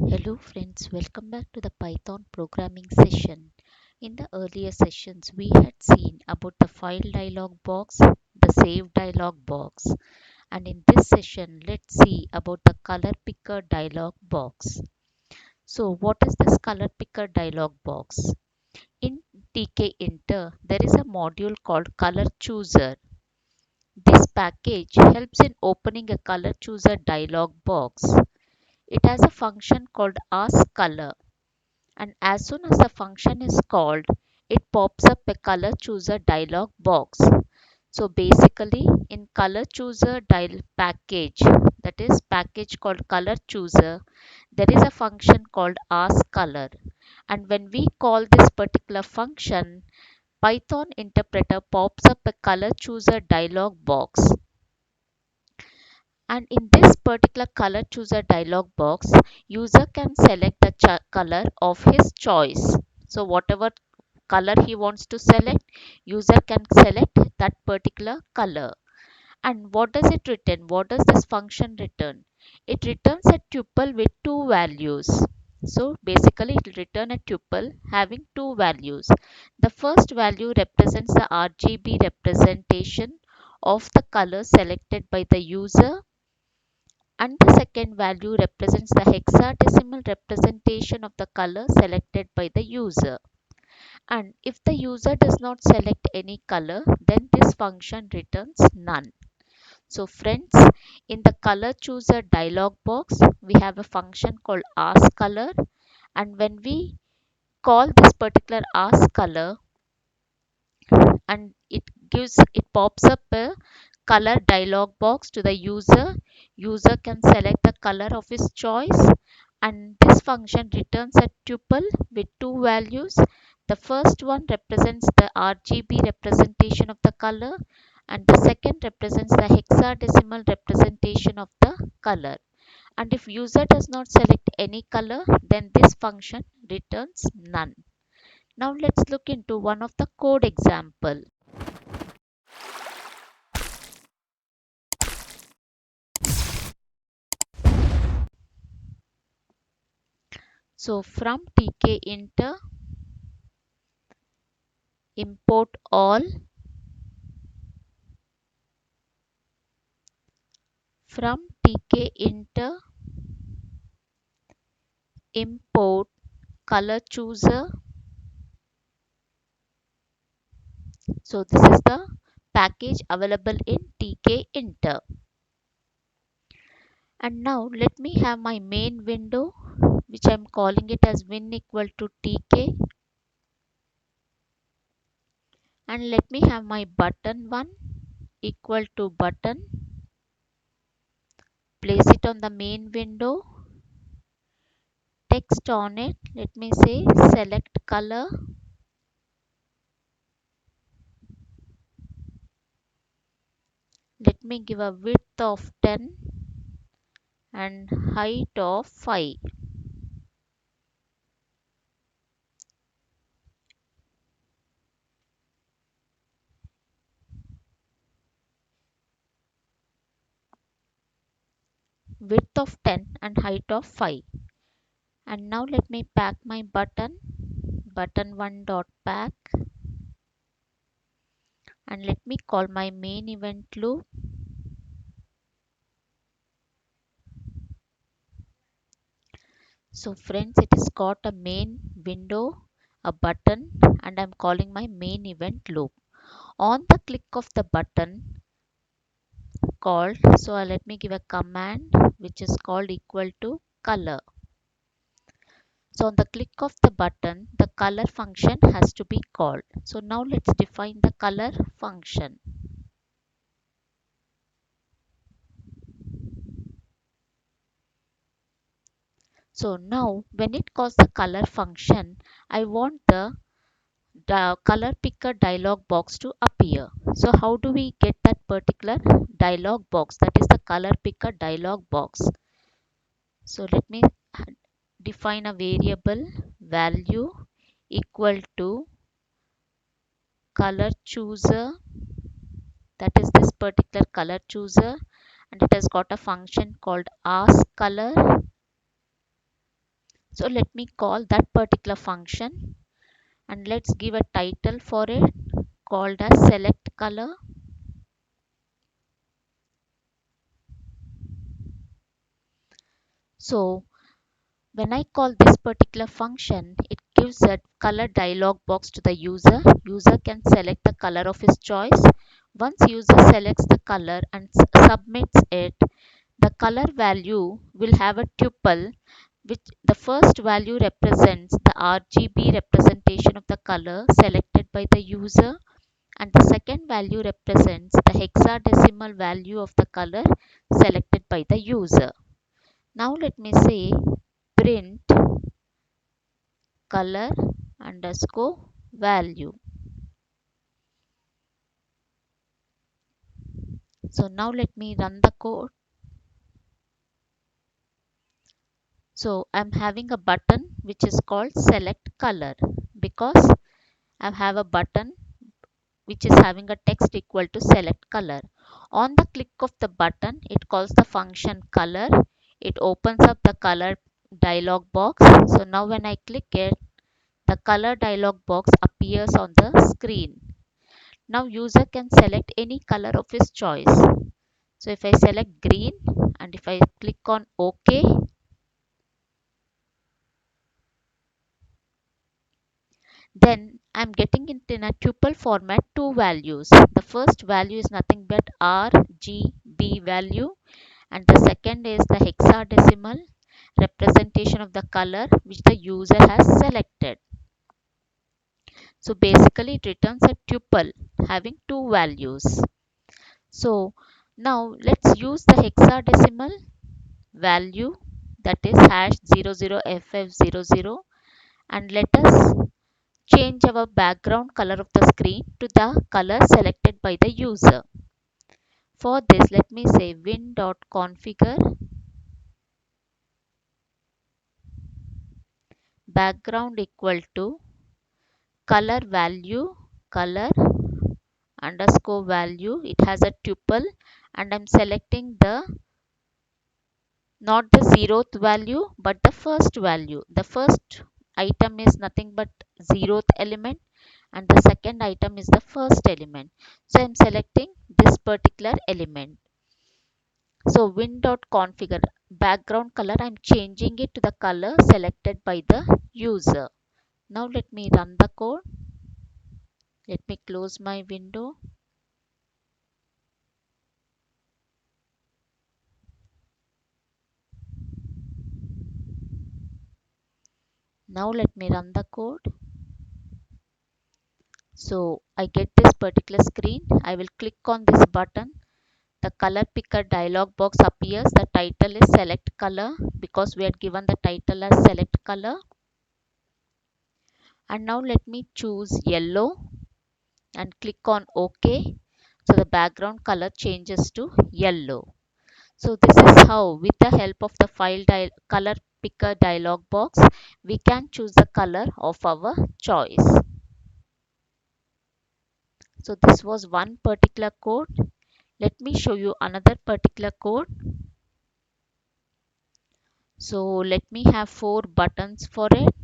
Hello friends, welcome back to the Python programming session. In the earlier sessions, we had seen about the file dialog box, the save dialog box, and in this session, let's see about the color picker dialog box. So what is this color picker dialog box? In Tkinter, there is a module called color chooser. This package helps in opening a color chooser dialog box. It has a function called askColor. And as soon as the function is called, it pops up a color chooser dialog box. So basically in color chooser package, that is package called color chooser, there is a function called askColor. And when we call this particular function, Python interpreter pops up a color chooser dialog box. And in this particular color chooser dialog box, user can select the color of his choice. So whatever color he wants to select, user can select that particular color. And what does it return? What does this function return? It returns a tuple with two values. So basically it will return a tuple having two values. The first value represents the RGB representation of the color selected by the user, and the second value represents the hexadecimal representation of the color selected by the user. And if the user does not select any color, then this function returns none. So friends, in the color chooser dialog box, we have a function called askColor, and when we call this particular askColor, and it pops up a color dialog box to the user can select the color of his choice, and this function returns a tuple with two values. The first one represents the RGB representation of the color, and the second represents the hexadecimal representation of the color. And if user does not select any color, then this function returns none. Now let's look into one of the code example. So from Tkinter, import all. From Tkinter, import color chooser. So this is the package available in Tkinter. And now let me have my main window, which I'm calling it as win equal to Tk. And let me have my button one equal to button. Place it on the main window. Text on it. Let me say select color. Let me give a width of 10 and height of 5. Width of 10 and height of 5. And now let me pack my button. Button1 dot pack. And let me call my main event loop. So friends, it has got a main window, a button, and I'm calling my main event loop. On the click of the button called, so let me give a command which is called equal to color. So on the click of the button, the color function has to be called. So now let's define the color function. So now when it calls the color function, I want the color picker dialog box to appear. So how do we get that particular dialog box? That is the color picker dialog box. So let me define a variable value equal to color chooser, that is this particular color chooser, and it has got a function called askColor. So let me call that particular function and let's give a title for it called as select color. So when I call this particular function, it gives a color dialog box to the user. User can select the color of his choice. Once user selects the color and submits it, the color value will have a tuple which the first value represents the RGB representation of the color selected by the user and the second value represents the hexadecimal value of the color selected by the user. Now let me say print color underscore value. So now let me run the code. So I'm having a button which is called select color because I have a button which is having a text equal to select color. On the click of the button, it calls the function color. It opens up the color dialog box. So now when I click it, the color dialog box appears on the screen. Now user can select any color of his choice. So if I select green and if I click on OK, then I'm getting it in a tuple format two values. The first value is nothing but RGB value and the second is the hexadecimal representation of the color which the user has selected. So basically it returns a tuple having two values. So now let's use the hexadecimal value that is hash 00FF00 and let us change our background color of the screen to the color selected by the user. For this let me say win.configure background equal to color value color underscore value. It has a tuple and I'm selecting the not the zeroth value but the first value. The first item is nothing but zeroth element and the second item is the first element. So I'm selecting this particular element. So win.configure background color, I'm changing it to the color selected by the user. Now let me run the code. Let me close my window. Now let me run the code. So I get this particular screen. I will click on this button. The color picker dialog box appears. The title is select color because we had given the title as select color. And now let me choose yellow and click on OK. So the background color changes to yellow. So this is how with the help of the color picker dialog box we can choose the color of our choice. So this was one particular code. Let me show you another particular code. So let me have four buttons for it.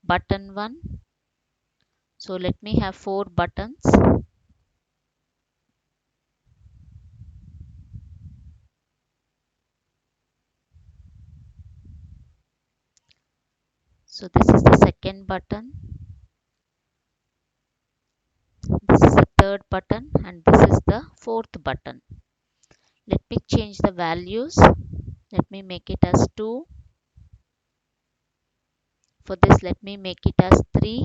Button 1. So let me have four buttons. So this is the second button. This is the third button and this is the fourth button. Let me change the values. Let me make it as 2. For this let me make it as 3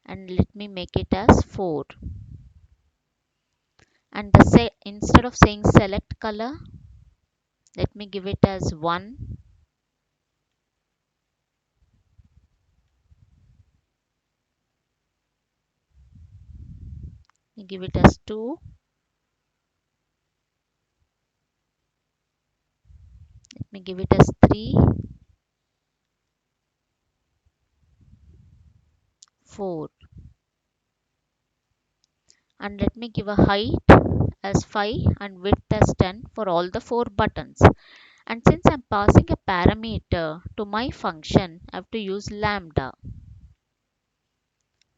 and let me make it as 4. And instead of saying select color, let me give it as 1. Give it as 2. Let me give it as 3, 4. And let me give a height as 5 and width as 10 for all the 4 buttons. And since I'm passing a parameter to my function, I have to use lambda.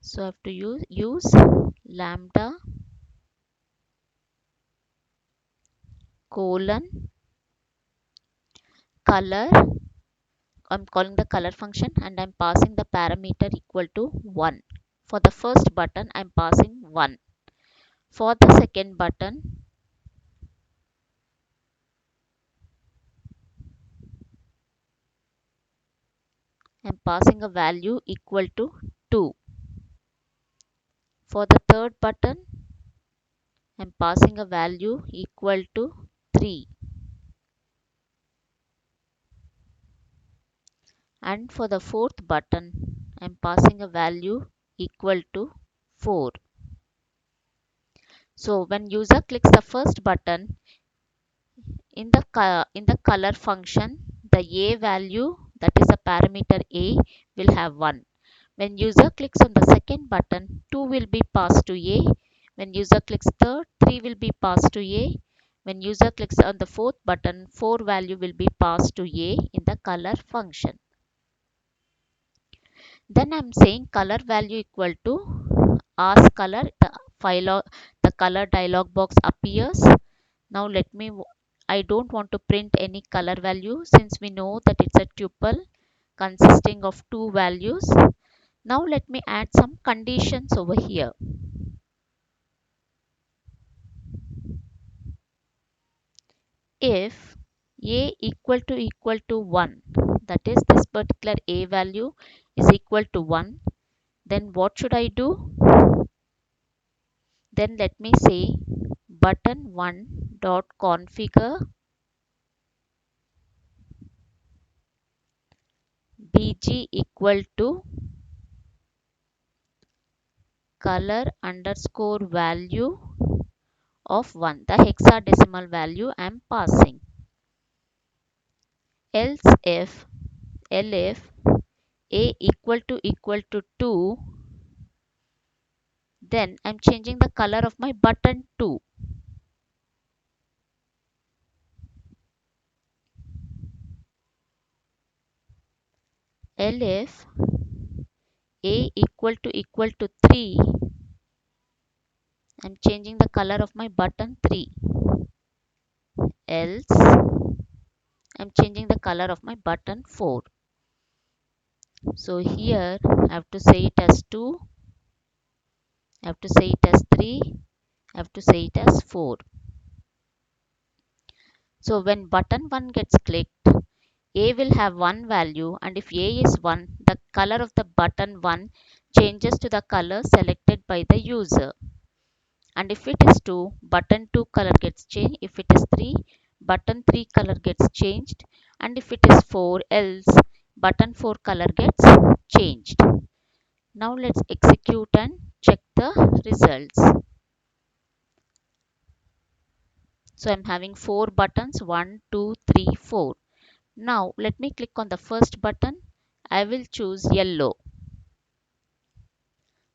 So I have to use lambda colon color. I'm calling the color function and I'm passing the parameter equal to 1. For the first button, I'm passing 1. For the second button, I'm passing a value equal to 2. For the third button, I'm passing a value equal to 3. And for the fourth button, I'm passing a value equal to 4. So when user clicks the first button, in the color function, the a value, that is a parameter a, will have 1. When user clicks on the second button, 2 will be passed to a. When user clicks third, 3 will be passed to a. When user clicks on the fourth button, 4 value will be passed to a in the color function. Then I'm saying color value equal to ask color. The color dialog box appears. Now I don't want to print any color value since we know that it's a tuple consisting of two values. Now let me add some conditions over here. If a equal to 1, that is this particular a value is equal to 1, then what should I do? Then let me say button1 dot configure bg equal to color underscore value of 1, the hexadecimal value I am passing. Else if a equal to 2, then I'm changing the color of my button 2. If a equal to 3, I'm changing the color of my button 3. Else I'm changing the color of my button 4. So here I have to say it as 2, I have to say it as 3, I have to say it as 4. So when button 1 gets clicked, a will have one value, and if a is 1, the color of the button 1 changes to the color selected by the user. And if it is 2, button 2 color gets changed. If it is 3, button 3 color gets changed. And if it is 4, else button 4 color gets changed. Now let's execute and check the results. So I'm having 4 buttons, 1, 2, 3, 4. Now let me click on the first button. I will choose yellow.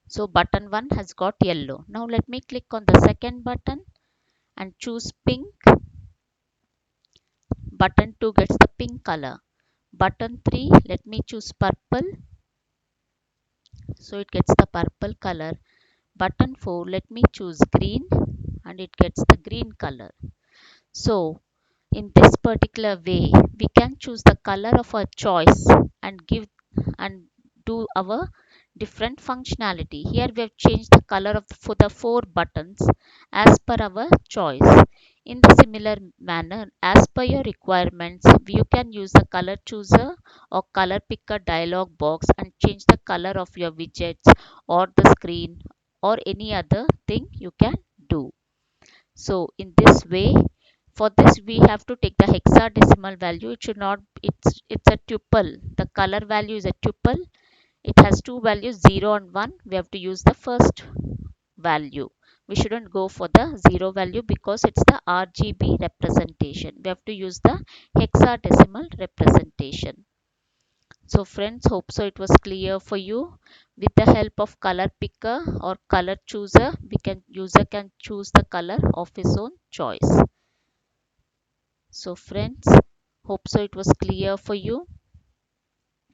So button 1 has got yellow. Now let me click on the second button and choose pink. Button 2 gets the pink color. Button 3, let me choose purple. So it gets the purple color. Button 4, let me choose green and it gets the green color. So in this particular way, we can choose the color of our choice and and do our different functionality. Here we have changed the color for the 4 buttons as per our choice. In the similar manner, as per your requirements, you can use the color chooser or color picker dialog box and change the color of your widgets or the screen or any other thing you can do. So in this way, for this we have to take the hexadecimal value. It should not, it's a tuple. The color value is a tuple. It has two values, 0 and 1. We have to use the first value. We shouldn't go for the 0 value because it's the RGB representation. We have to use the hexadecimal representation. So friends, hope so it was clear for you. With the help of color picker or color chooser, user can choose the color of his own choice. So friends, Hope so it was clear for you.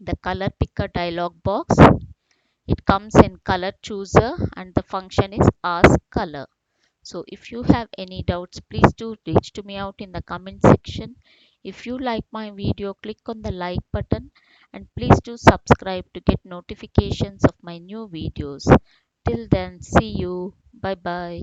The color picker dialog box, it comes in color chooser and the function is ask color. So if you have any doubts, please do reach to me out in the comment section. If you like my video, click on the like button and please do subscribe to get notifications of my new videos. Till then, see you. Bye bye.